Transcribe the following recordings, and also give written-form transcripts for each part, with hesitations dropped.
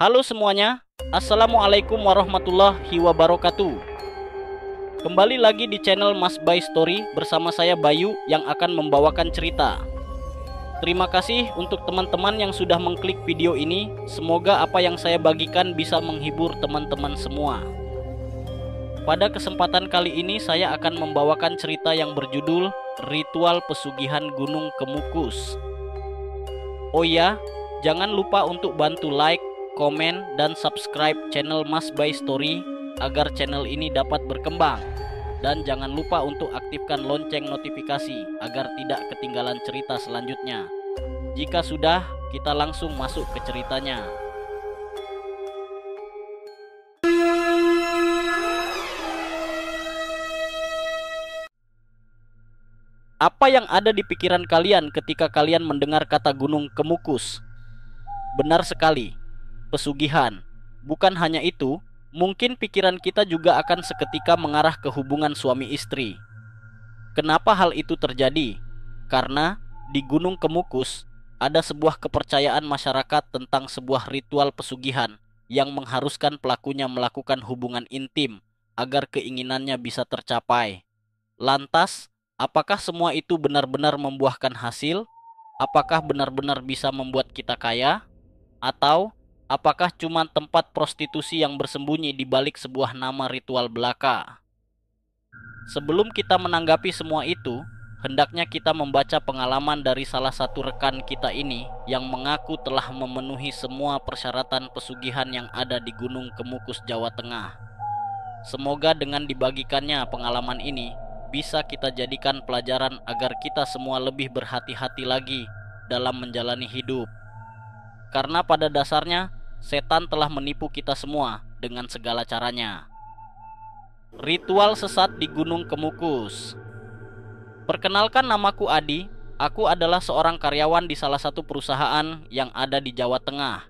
Halo semuanya, Assalamualaikum warahmatullahi wabarakatuh. Kembali lagi di channel Mas Bay Story bersama saya Bayu yang akan membawakan cerita. Terima kasih untuk teman-teman yang sudah mengklik video ini. Semoga apa yang saya bagikan bisa menghibur teman-teman semua. Pada kesempatan kali ini saya akan membawakan cerita yang berjudul Ritual Pesugihan Gunung Kemukus. Oh ya, jangan lupa untuk bantu like, komen, dan subscribe channel Mas Bay Story agar channel ini dapat berkembang. Dan jangan lupa untuk aktifkan lonceng notifikasi agar tidak ketinggalan cerita selanjutnya. Jika sudah, kita langsung masuk ke ceritanya. Apa yang ada di pikiran kalian ketika kalian mendengar kata Gunung Kemukus? Benar sekali, pesugihan. Bukan hanya itu, mungkin pikiran kita juga akan seketika mengarah ke hubungan suami istri. Kenapa hal itu terjadi? Karena di Gunung Kemukus ada sebuah kepercayaan masyarakat tentang sebuah ritual pesugihan yang mengharuskan pelakunya melakukan hubungan intim agar keinginannya bisa tercapai. Lantas, apakah semua itu benar-benar membuahkan hasil? Apakah benar-benar bisa membuat kita kaya? Atau apakah cuma tempat prostitusi yang bersembunyi di balik sebuah nama ritual belaka? Sebelum kita menanggapi semua itu, hendaknya kita membaca pengalaman dari salah satu rekan kita ini yang mengaku telah memenuhi semua persyaratan pesugihan yang ada di Gunung Kemukus, Jawa Tengah. Semoga dengan dibagikannya pengalaman ini bisa kita jadikan pelajaran agar kita semua lebih berhati-hati lagi dalam menjalani hidup. Karena pada dasarnya setan telah menipu kita semua dengan segala caranya. Ritual sesat di Gunung Kemukus. Perkenalkan, namaku Adi. Aku adalah seorang karyawan di salah satu perusahaan yang ada di Jawa Tengah.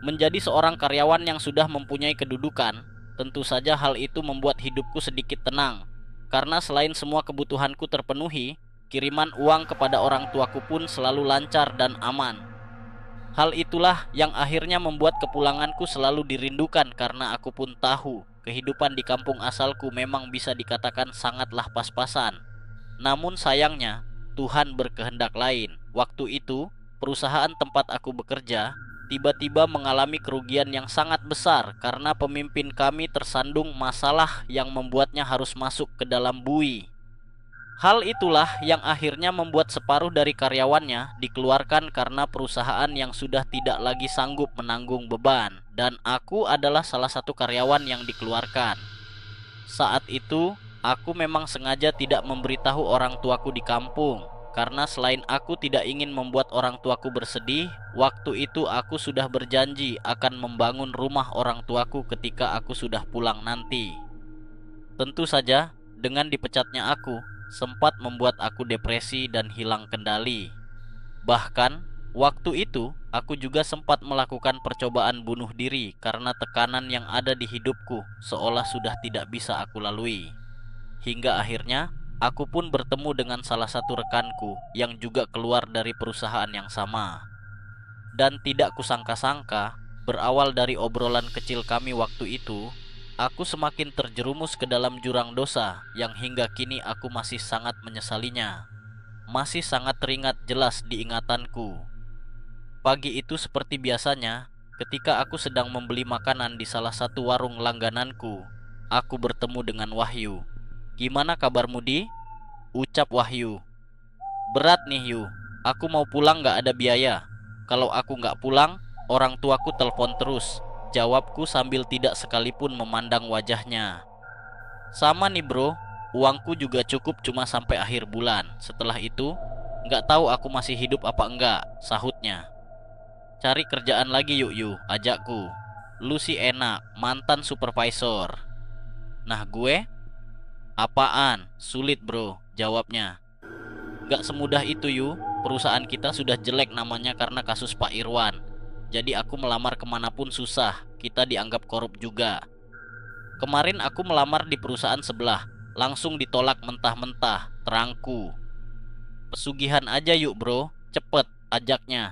Menjadi seorang karyawan yang sudah mempunyai kedudukan, tentu saja hal itu membuat hidupku sedikit tenang. Karena selain semua kebutuhanku terpenuhi, kiriman uang kepada orang tuaku pun selalu lancar dan aman. Hal itulah yang akhirnya membuat kepulanganku selalu dirindukan karena aku pun tahu kehidupan di kampung asalku memang bisa dikatakan sangatlah pas-pasan. Namun sayangnya, Tuhan berkehendak lain. Waktu itu, perusahaan tempat aku bekerja tiba-tiba mengalami kerugian yang sangat besar karena pemimpin kami tersandung masalah yang membuatnya harus masuk ke dalam bui. Hal itulah yang akhirnya membuat separuh dari karyawannya dikeluarkan karena perusahaan yang sudah tidak lagi sanggup menanggung beban, dan aku adalah salah satu karyawan yang dikeluarkan. Saat itu, aku memang sengaja tidak memberitahu orang tuaku di kampung. Karena selain aku tidak ingin membuat orang tuaku bersedih, waktu itu aku sudah berjanji akan membangun rumah orang tuaku ketika aku sudah pulang nanti. Tentu saja, dengan dipecatnya aku, sempat membuat aku depresi dan hilang kendali. Bahkan, waktu itu aku juga sempat melakukan percobaan bunuh diri karena tekanan yang ada di hidupku seolah sudah tidak bisa aku lalui. Hingga akhirnya aku pun bertemu dengan salah satu rekanku yang juga keluar dari perusahaan yang sama. Dan tidak kusangka-sangka, berawal dari obrolan kecil kami waktu itu, aku semakin terjerumus ke dalam jurang dosa yang hingga kini aku masih sangat menyesalinya. Masih sangat teringat jelas di ingatanku. Pagi itu seperti biasanya, ketika aku sedang membeli makanan di salah satu warung langgananku, aku bertemu dengan Wahyu. "Gimana kabarmu, Di?" ucap Wahyu. "Berat nih, Yu. Aku mau pulang gak ada biaya. Kalau aku gak pulang, orang tuaku telepon terus," jawabku sambil tidak sekalipun memandang wajahnya. "Sama nih bro, uangku juga cukup cuma sampai akhir bulan. Setelah itu, gak tahu aku masih hidup apa enggak," sahutnya. "Cari kerjaan lagi yuk Yu," ajakku. "Lu sih enak, mantan supervisor." "Nah gue?" "Apaan? Sulit bro," jawabnya. "Gak semudah itu Yu. Perusahaan kita sudah jelek namanya karena kasus Pak Irwan. Jadi aku melamar kemanapun susah. Kita dianggap korup juga. Kemarin aku melamar di perusahaan sebelah, langsung ditolak mentah-mentah," terangku. "Pesugihan aja yuk bro, cepet," ajaknya.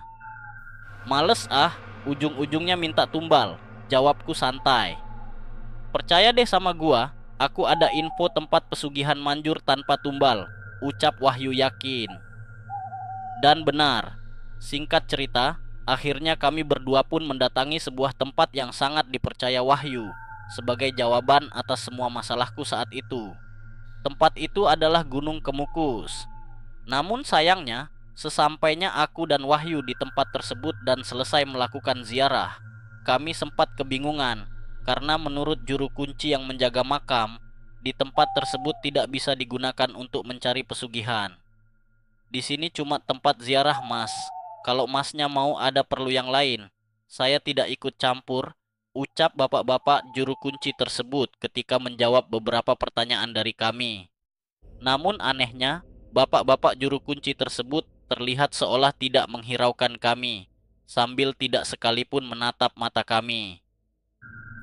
"Males ah, ujung-ujungnya minta tumbal. Jawabku santai. Percaya deh sama gua, aku ada info tempat pesugihan manjur tanpa tumbal, ucap Wahyu yakin. Dan benar, singkat cerita, akhirnya kami berdua pun mendatangi sebuah tempat yang sangat dipercaya Wahyu sebagai jawaban atas semua masalahku saat itu. Tempat itu adalah Gunung Kemukus. Namun sayangnya, sesampainya aku dan Wahyu di tempat tersebut dan selesai melakukan ziarah, kami sempat kebingungan karena menurut juru kunci yang menjaga makam, di tempat tersebut tidak bisa digunakan untuk mencari pesugihan. Di sini cuma tempat ziarah, Mas. Kalau Masnya mau ada perlu yang lain, saya tidak ikut campur, ucap bapak-bapak juru kunci tersebut ketika menjawab beberapa pertanyaan dari kami. Namun anehnya, bapak-bapak juru kunci tersebut terlihat seolah tidak menghiraukan kami, sambil tidak sekalipun menatap mata kami.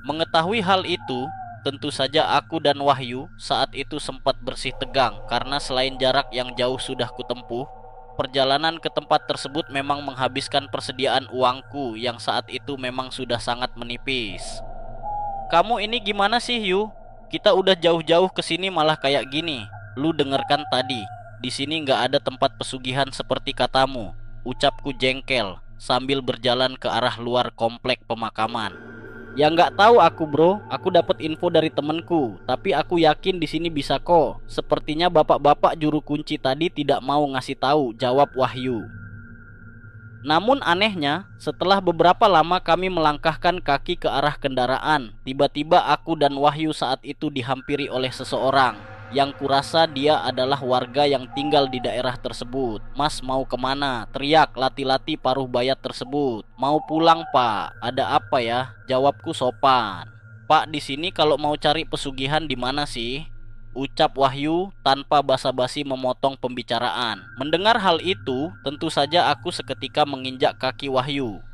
Mengetahui hal itu, tentu saja aku dan Wahyu saat itu sempat bersih tegang karena selain jarak yang jauh sudah kutempuh, perjalanan ke tempat tersebut memang menghabiskan persediaan uangku yang saat itu memang sudah sangat menipis. Kamu ini gimana sih, Yu? Kita udah jauh-jauh ke sini malah kayak gini. Lu dengarkan tadi, di sini nggak ada tempat pesugihan seperti katamu, ucapku jengkel sambil berjalan ke arah luar komplek pemakaman. Ya nggak tahu aku bro, aku dapat info dari temenku, tapi aku yakin di sini bisa kok. Sepertinya bapak-bapak juru kunci tadi tidak mau ngasih tahu, jawab Wahyu. Namun anehnya, setelah beberapa lama kami melangkahkan kaki ke arah kendaraan, tiba-tiba aku dan Wahyu saat itu dihampiri oleh seseorang yang kurasa dia adalah warga yang tinggal di daerah tersebut. Mas mau kemana? Teriak lati-lati paruh bayat tersebut. Mau pulang pak, ada apa ya? Jawabku sopan. Pak, di sini kalau mau cari pesugihan di mana sih? Ucap Wahyu tanpa basa-basi memotong pembicaraan. Mendengar hal itu, tentu saja aku seketika menginjak kaki Wahyu,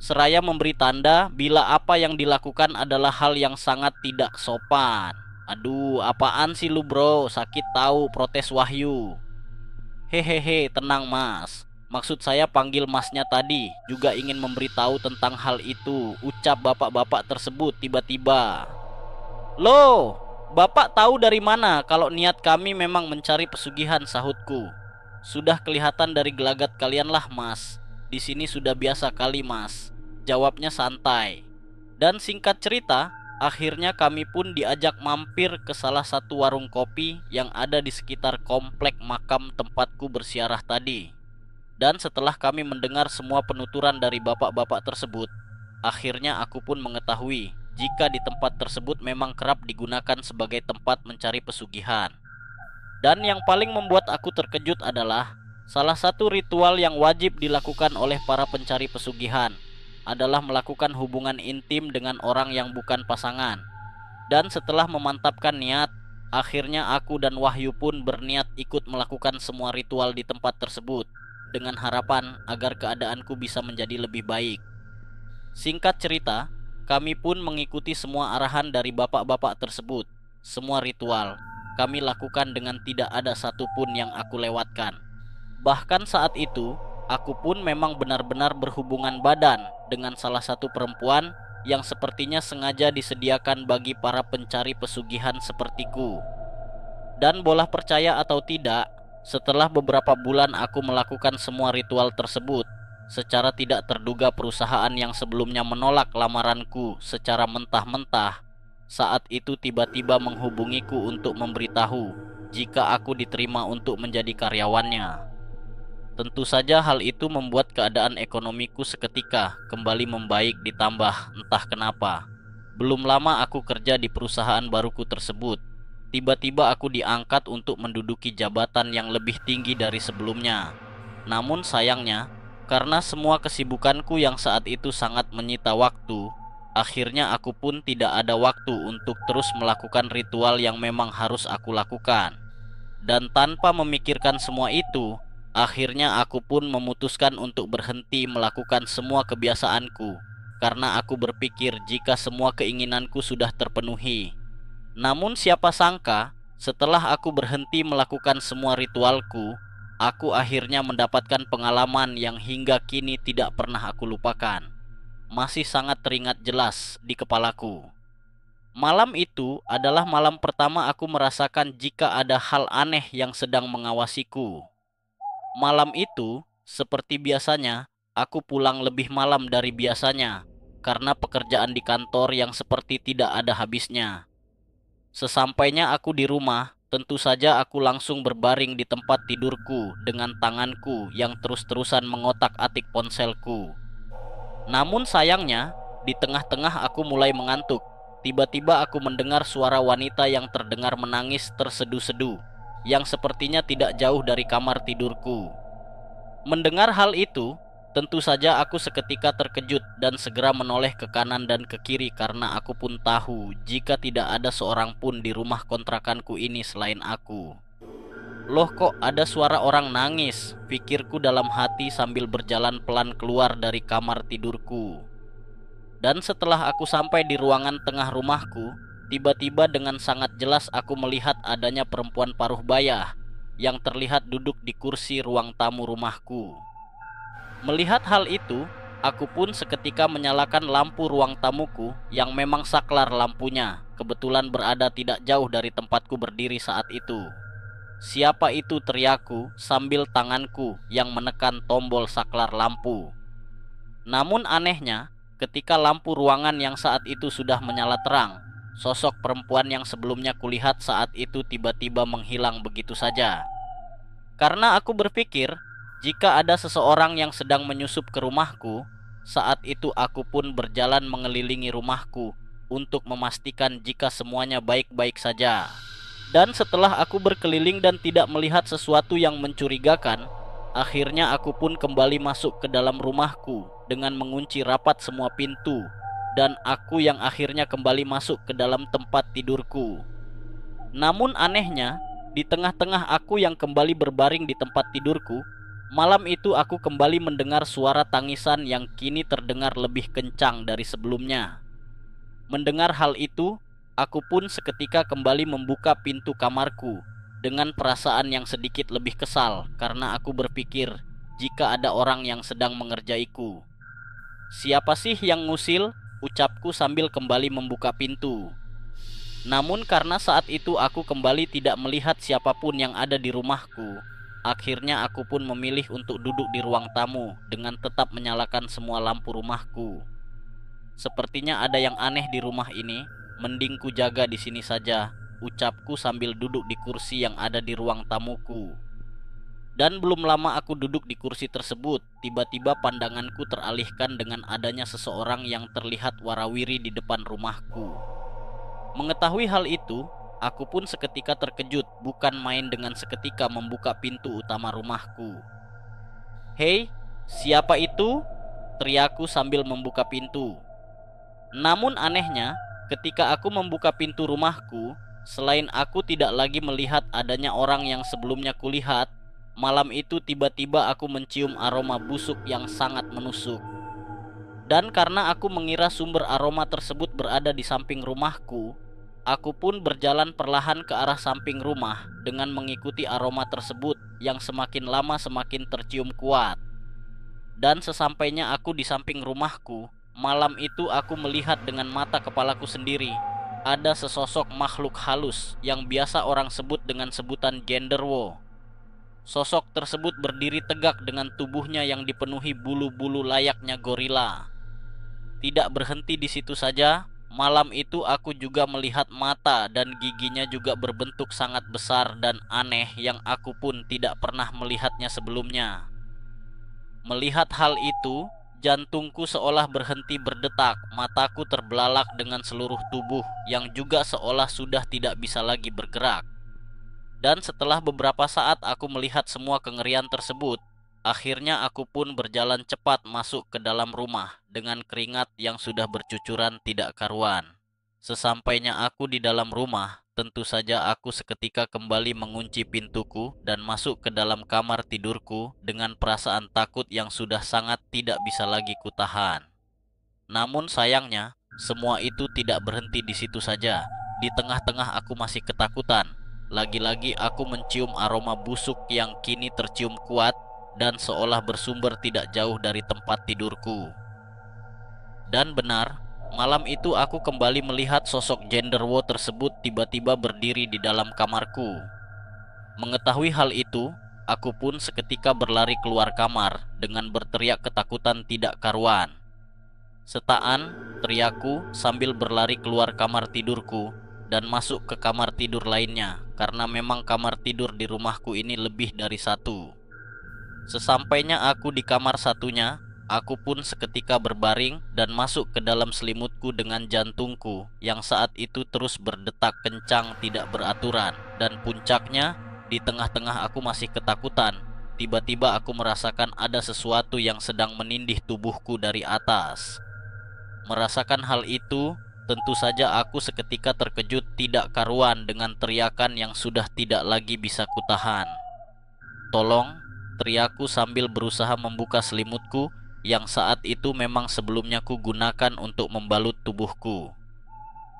seraya memberi tanda bila apa yang dilakukan adalah hal yang sangat tidak sopan. Aduh, apaan sih lu bro? Sakit tahu, protes Wahyu. Hehehe, tenang mas. Maksud saya panggil masnya tadi juga ingin memberitahu tentang hal itu, ucap bapak-bapak tersebut tiba-tiba. Loh, bapak tahu dari mana kalau niat kami memang mencari pesugihan, sahutku. Sudah kelihatan dari gelagat kalian lah mas. Di sini sudah biasa kali mas, jawabnya santai. Dan singkat cerita, akhirnya kami pun diajak mampir ke salah satu warung kopi yang ada di sekitar komplek makam tempatku bersiarah tadi. Dan setelah kami mendengar semua penuturan dari bapak-bapak tersebut, akhirnya aku pun mengetahui jika di tempat tersebut memang kerap digunakan sebagai tempat mencari pesugihan. Dan yang paling membuat aku terkejut adalah salah satu ritual yang wajib dilakukan oleh para pencari pesugihan adalah melakukan hubungan intim dengan orang yang bukan pasangan. Dan setelah memantapkan niat, akhirnya aku dan Wahyu pun berniat ikut melakukan semua ritual di tempat tersebut dengan harapan agar keadaanku bisa menjadi lebih baik. Singkat cerita, kami pun mengikuti semua arahan dari bapak-bapak tersebut. Semua ritual kami lakukan dengan tidak ada satupun yang aku lewatkan. Bahkan saat itu, aku pun memang benar-benar berhubungan badan dengan salah satu perempuan yang sepertinya sengaja disediakan bagi para pencari pesugihan sepertiku. Dan bolah percaya atau tidak, setelah beberapa bulan aku melakukan semua ritual tersebut, secara tidak terduga perusahaan yang sebelumnya menolak lamaranku secara mentah-mentah saat itu tiba-tiba menghubungiku untuk memberitahu jika aku diterima untuk menjadi karyawannya. Tentu saja hal itu membuat keadaan ekonomiku seketika kembali membaik, ditambah entah kenapa belum lama aku kerja di perusahaan baruku tersebut, tiba-tiba aku diangkat untuk menduduki jabatan yang lebih tinggi dari sebelumnya. Namun sayangnya, karena semua kesibukanku yang saat itu sangat menyita waktu, akhirnya aku pun tidak ada waktu untuk terus melakukan ritual yang memang harus aku lakukan. Dan tanpa memikirkan semua itu, akhirnya aku pun memutuskan untuk berhenti melakukan semua kebiasaanku karena aku berpikir jika semua keinginanku sudah terpenuhi. Namun siapa sangka setelah aku berhenti melakukan semua ritualku, aku akhirnya mendapatkan pengalaman yang hingga kini tidak pernah aku lupakan. masih sangat teringat jelas di kepalaku. Malam itu adalah malam pertama aku merasakan jika ada hal aneh yang sedang mengawasiku. Malam itu, seperti biasanya, aku pulang lebih malam dari biasanya karena pekerjaan di kantor yang seperti tidak ada habisnya. Sesampainya aku di rumah, tentu saja aku langsung berbaring di tempat tidurku dengan tanganku yang terus-terusan mengotak-atik ponselku. Namun sayangnya, di tengah-tengah aku mulai mengantuk. Tiba-tiba aku mendengar suara wanita yang terdengar menangis tersedu-sedu, yang sepertinya tidak jauh dari kamar tidurku. Mendengar hal itu, tentu saja aku seketika terkejut dan segera menoleh ke kanan dan ke kiri karena aku pun tahu jika tidak ada seorang pun di rumah kontrakanku ini selain aku. Loh, kok ada suara orang nangis? Pikirku dalam hati sambil berjalan pelan keluar dari kamar tidurku. Dan setelah aku sampai di ruangan tengah rumahku, tiba-tiba dengan sangat jelas aku melihat adanya perempuan paruh baya yang terlihat duduk di kursi ruang tamu rumahku. Melihat hal itu, aku pun seketika menyalakan lampu ruang tamuku yang memang saklar lampunya, kebetulan berada tidak jauh dari tempatku berdiri saat itu. "Siapa itu?" teriakku sambil tanganku yang menekan tombol saklar lampu. Namun anehnya, ketika lampu ruangan yang saat itu sudah menyala terang, sosok perempuan yang sebelumnya kulihat saat itu tiba-tiba menghilang begitu saja. Karena aku berpikir, jika ada seseorang yang sedang menyusup ke rumahku, saat itu aku pun berjalan mengelilingi rumahku untuk memastikan jika semuanya baik-baik saja. Dan setelah aku berkeliling dan tidak melihat sesuatu yang mencurigakan, akhirnya aku pun kembali masuk ke dalam rumahku dengan mengunci rapat semua pintu, dan aku yang akhirnya kembali masuk ke dalam tempat tidurku. Namun anehnya, di tengah-tengah aku yang kembali berbaring di tempat tidurku, malam itu aku kembali mendengar suara tangisan yang kini terdengar lebih kencang dari sebelumnya. Mendengar hal itu, aku pun seketika kembali membuka pintu kamarku dengan perasaan yang sedikit lebih kesal karena aku berpikir jika ada orang yang sedang mengerjaiku. "Siapa sih yang ngusil?" ucapku sambil kembali membuka pintu. Namun karena saat itu aku kembali tidak melihat siapapun yang ada di rumahku, akhirnya aku pun memilih untuk duduk di ruang tamu dengan tetap menyalakan semua lampu rumahku. Sepertinya ada yang aneh di rumah ini, mending ku jaga di sini saja, ucapku sambil duduk di kursi yang ada di ruang tamuku. Dan belum lama aku duduk di kursi tersebut, tiba-tiba pandanganku teralihkan dengan adanya seseorang yang terlihat warawiri di depan rumahku. Mengetahui hal itu, aku pun seketika terkejut, bukan main dengan seketika membuka pintu utama rumahku. "Hei, siapa itu?" teriakku sambil membuka pintu. Namun anehnya, ketika aku membuka pintu rumahku, selain aku tidak lagi melihat adanya orang yang sebelumnya kulihat, malam itu tiba-tiba aku mencium aroma busuk yang sangat menusuk. Dan karena aku mengira sumber aroma tersebut berada di samping rumahku, aku pun berjalan perlahan ke arah samping rumah dengan mengikuti aroma tersebut yang semakin lama semakin tercium kuat. Dan sesampainya aku di samping rumahku, malam itu aku melihat dengan mata kepalaku sendiri ada sesosok makhluk halus yang biasa orang sebut dengan sebutan genderuwo. Sosok tersebut berdiri tegak dengan tubuhnya yang dipenuhi bulu-bulu layaknya gorila. Tidak berhenti di situ saja, malam itu aku juga melihat mata dan giginya juga berbentuk sangat besar dan aneh yang aku pun tidak pernah melihatnya sebelumnya. Melihat hal itu, jantungku seolah berhenti berdetak, mataku terbelalak dengan seluruh tubuh yang juga seolah sudah tidak bisa lagi bergerak. Dan setelah beberapa saat aku melihat semua kengerian tersebut, akhirnya aku pun berjalan cepat masuk ke dalam rumah dengan keringat yang sudah bercucuran tidak karuan. Sesampainya aku di dalam rumah, tentu saja aku seketika kembali mengunci pintuku dan masuk ke dalam kamar tidurku dengan perasaan takut yang sudah sangat tidak bisa lagi kutahan. Namun sayangnya, semua itu tidak berhenti di situ saja. Di tengah-tengah aku masih ketakutan, lagi-lagi aku mencium aroma busuk yang kini tercium kuat dan seolah bersumber tidak jauh dari tempat tidurku. Dan benar, malam itu aku kembali melihat sosok genderuwo tersebut tiba-tiba berdiri di dalam kamarku. Mengetahui hal itu, aku pun seketika berlari keluar kamar dengan berteriak ketakutan tidak karuan. Setaan, teriakku sambil berlari keluar kamar tidurku dan masuk ke kamar tidur lainnya, karena memang kamar tidur di rumahku ini lebih dari satu. Sesampainya aku di kamar satunya, aku pun seketika berbaring dan masuk ke dalam selimutku dengan jantungku yang saat itu terus berdetak kencang tidak beraturan. Dan puncaknya, di tengah-tengah aku masih ketakutan, tiba-tiba aku merasakan ada sesuatu yang sedang menindih tubuhku dari atas. Merasakan hal itu, tentu saja aku seketika terkejut tidak karuan dengan teriakan yang sudah tidak lagi bisa kutahan. "Tolong!" teriakku sambil berusaha membuka selimutku yang saat itu memang sebelumnya ku gunakan untuk membalut tubuhku.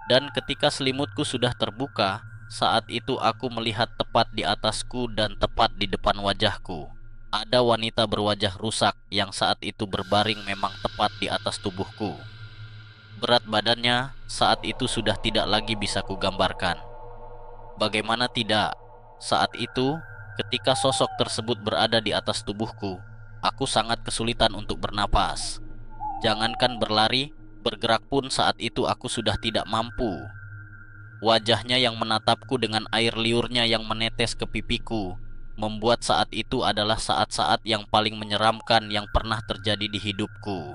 Dan ketika selimutku sudah terbuka, saat itu aku melihat tepat di atasku dan tepat di depan wajahku ada wanita berwajah rusak yang saat itu berbaring memang tepat di atas tubuhku. Berat badannya saat itu sudah tidak lagi bisa kugambarkan. Bagaimana tidak, saat itu ketika sosok tersebut berada di atas tubuhku, aku sangat kesulitan untuk bernapas. Jangankan berlari, bergerak pun saat itu aku sudah tidak mampu. Wajahnya yang menatapku dengan air liurnya yang menetes ke pipiku membuat saat itu adalah saat-saat yang paling menyeramkan yang pernah terjadi di hidupku.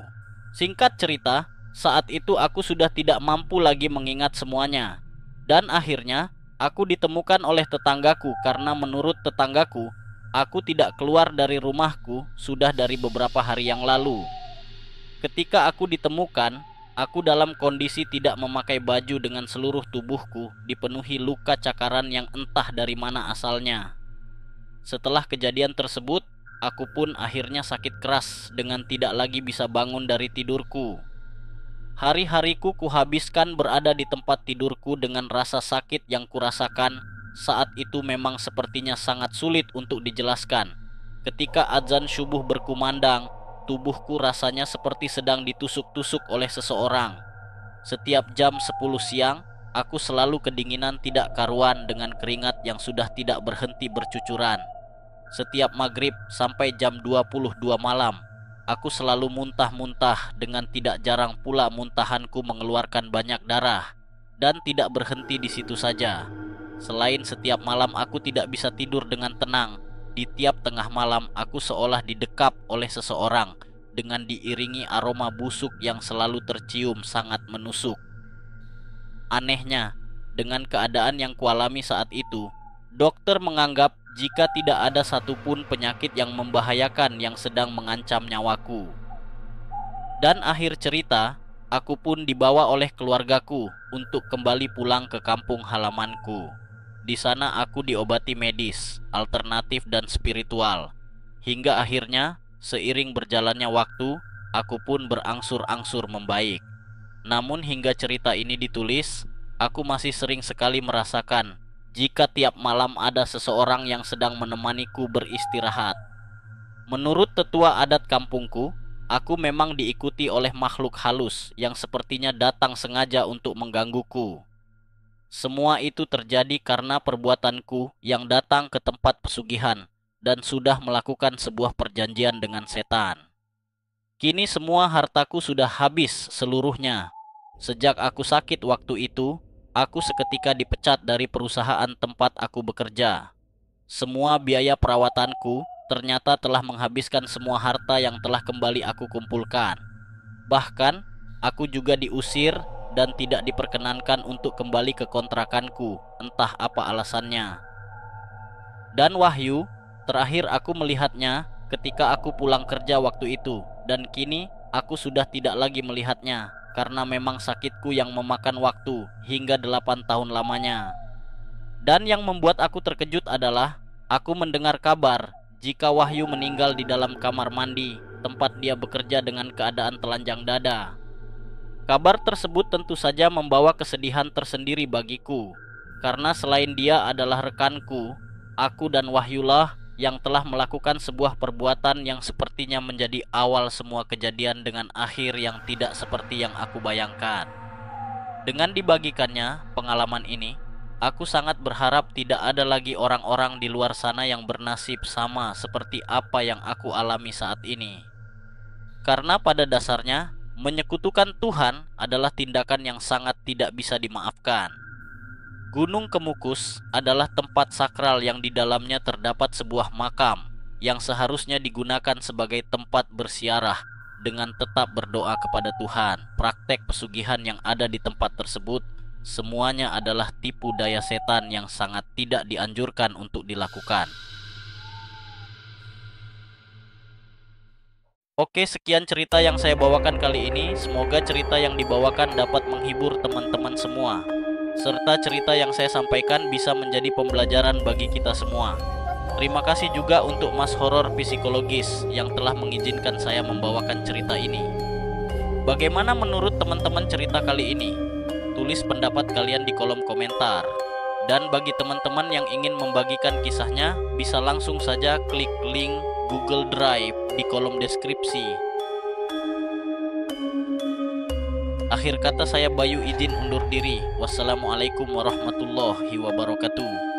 Singkat cerita, saat itu aku sudah tidak mampu lagi mengingat semuanya. Dan akhirnya aku ditemukan oleh tetanggaku karena menurut tetanggaku, aku tidak keluar dari rumahku sudah dari beberapa hari yang lalu. Ketika aku ditemukan, aku dalam kondisi tidak memakai baju dengan seluruh tubuhku dipenuhi luka cakaran yang entah dari mana asalnya. Setelah kejadian tersebut, aku pun akhirnya sakit keras dengan tidak lagi bisa bangun dari tidurku. Hari-hariku kuhabiskan berada di tempat tidurku dengan rasa sakit yang kurasakan saat itu memang sepertinya sangat sulit untuk dijelaskan. Ketika azan subuh berkumandang, tubuhku rasanya seperti sedang ditusuk-tusuk oleh seseorang. Setiap jam 10 siang, aku selalu kedinginan tidak karuan dengan keringat yang sudah tidak berhenti bercucuran. Setiap maghrib sampai jam 22 malam, aku selalu muntah-muntah dengan tidak jarang pula muntahanku mengeluarkan banyak darah. Dan tidak berhenti di situ saja. Selain setiap malam aku tidak bisa tidur dengan tenang, di tiap tengah malam aku seolah didekap oleh seseorang dengan diiringi aroma busuk yang selalu tercium sangat menusuk. Anehnya, dengan keadaan yang kualami saat itu, dokter menganggap jika tidak ada satupun penyakit yang membahayakan yang sedang mengancam nyawaku. Dan akhir cerita, aku pun dibawa oleh keluargaku untuk kembali pulang ke kampung halamanku. Di sana aku diobati medis, alternatif dan spiritual. Hingga akhirnya, seiring berjalannya waktu, aku pun berangsur-angsur membaik. Namun hingga cerita ini ditulis, aku masih sering sekali merasakan jika tiap malam ada seseorang yang sedang menemaniku beristirahat. Menurut tetua adat kampungku, aku memang diikuti oleh makhluk halus yang sepertinya datang sengaja untuk menggangguku. Semua itu terjadi karena perbuatanku yang datang ke tempat pesugihan dan sudah melakukan sebuah perjanjian dengan setan. Kini semua hartaku sudah habis seluruhnya. Sejak aku sakit waktu itu, aku seketika dipecat dari perusahaan tempat aku bekerja. Semua biaya perawatanku ternyata telah menghabiskan semua harta yang telah kembali aku kumpulkan. Bahkan, aku juga diusir dan tidak diperkenankan untuk kembali ke kontrakanku, entah apa alasannya. Dan Wahyu, terakhir aku melihatnya ketika aku pulang kerja waktu itu, dan kini aku sudah tidak lagi melihatnya karena memang sakitku yang memakan waktu hingga 8 tahun lamanya. Dan yang membuat aku terkejut adalah aku mendengar kabar jika Wahyu meninggal di dalam kamar mandi tempat dia bekerja dengan keadaan telanjang dada. Kabar tersebut tentu saja membawa kesedihan tersendiri bagiku, karena selain dia adalah rekanku, aku dan Wahyulah yang telah melakukan sebuah perbuatan yang sepertinya menjadi awal semua kejadian dengan akhir yang tidak seperti yang aku bayangkan. Dengan dibagikannya pengalaman ini, aku sangat berharap tidak ada lagi orang-orang di luar sana yang bernasib sama seperti apa yang aku alami saat ini. Karena pada dasarnya, menyekutukan Tuhan adalah tindakan yang sangat tidak bisa dimaafkan. Gunung Kemukus adalah tempat sakral yang di dalamnya terdapat sebuah makam yang seharusnya digunakan sebagai tempat bersiarah dengan tetap berdoa kepada Tuhan. Praktek pesugihan yang ada di tempat tersebut semuanya adalah tipu daya setan yang sangat tidak dianjurkan untuk dilakukan. Oke, sekian cerita yang saya bawakan kali ini. Semoga cerita yang dibawakan dapat menghibur teman-teman semua, serta cerita yang saya sampaikan bisa menjadi pembelajaran bagi kita semua. Terima kasih juga untuk Mas Horor Psikologis yang telah mengizinkan saya membawakan cerita ini. Bagaimana menurut teman-teman cerita kali ini? Tulis pendapat kalian di kolom komentar. Dan bagi teman-teman yang ingin membagikan kisahnya, bisa langsung saja klik link Google Drive di kolom deskripsi. Akhir kata saya Bayu izin undur diri. Wassalamualaikum warahmatullahi wabarakatuh.